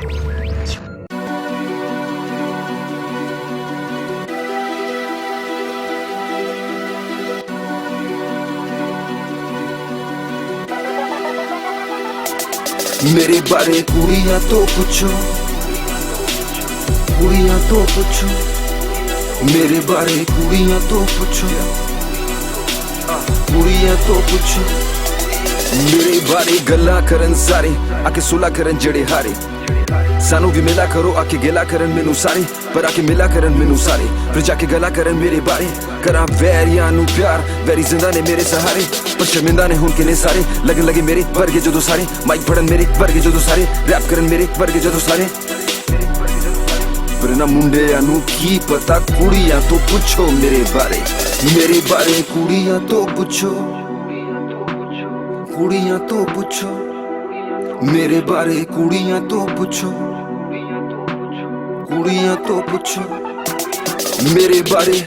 मेरे बारे कुड़ियां तो पूछो, कुड़ियां तो पूछो, मेरे बारे कुड़ियां तो पूछो, कुड़ियां तो पूछो। मेरे बारे गल्ला करन सारे आके सुला करन जड़े हारे, सानू भी मिला करो आके गिला करन मैनू सारे, पर आके मिला करन मैनू सारे, फिर जाके गला करन मेरे बारे। करा वैरियां नू प्यार, वैरी जिंदा ने मेरे सहारे, पर शर्मिंदा ने हुन किने सारे। लगन लगे मेरे वर्गे जदों सारे, माइक फड़न मेरे वर्गे जदों सारे, रैप करन मेरे वर्गे जदों सारे। पर ना मुंडियां नू की पता, कुड़ियां तो पूछो मेरे बारे कुड़ियां तो पूछो, कुड़ियां तो पूछो, मेरे बारे कुड़ियां तो पूछो, कुड़ियां तो पूछो। मेरे बारे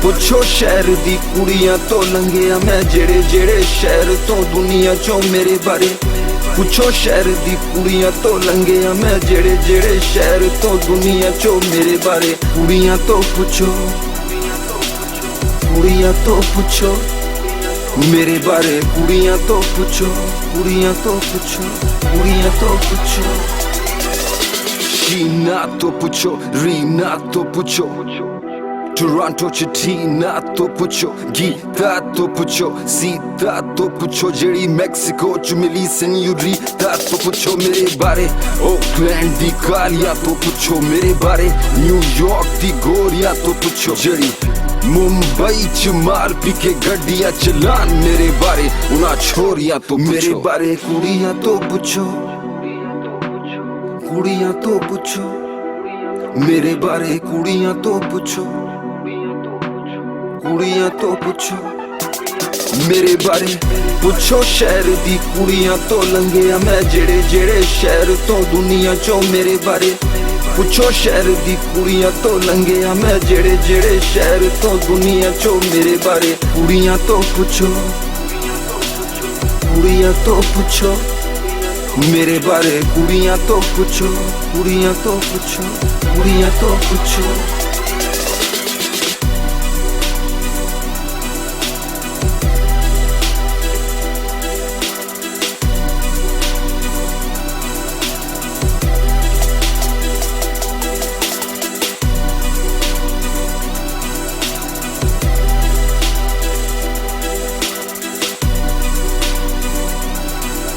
पुछो शहर दी कुड़ियां तो लंघिया मैं, जेड़े जेड़े शहर तो दुनिया चो। मेरे बारे पुछो शहर दी कुड़ियां तो लंघिया मैं, जेड़े जेड़े शहर तो दुनिया चो। मेरे बारे कुड़ियां तो पूछो, कुड़ियां तो पूछो, मेरे बारे कुड़ियां तो पूछो, कुड़ियां तो पूछो, कुड़ियां तो पूछो। शीना तो पूछो, रीना तो पूछो, टोरंटो च टीना तो पूछो, गीता तो पूछो, सीता तो पूछो, जेड़ी मैक्सिको च मिली सेन्योरिटा तो पूछो। मेरे बारे ओकलैंड दी कालिया तो पूछो, मेरे बारे न्यूयॉर्क दी गोरिया तो पूछो, जेड़ी मुंबई च मार पी के गड्डियां चलान। मेरे बारे उना छोरियां तो पूछो। मेरे बारे कुड़ियां तो पूछो, कुड़ियां तो पूछो, मेरे बारे कुड़ियां तो पूछो, कुड़ियां तो पूछो। मेरे बारे पुछो शहर दी कुड़ियां तो लंघिया मैं, जेड़े जेड़े शहर तो दुनिया चो। मेरे बारे पुछो शहर दी कुड़ियां तो लंघिया मैं, जेड़े जेड़े शहर तो दुनिया चो। मेरे बारे कुड़ियां तो पूछो, कुड़ियां तो पूछो, मेरे बारे कुड़ियां तो पूछो, कुड़ियां तो पूछो, कुड़ियां तो पूछो।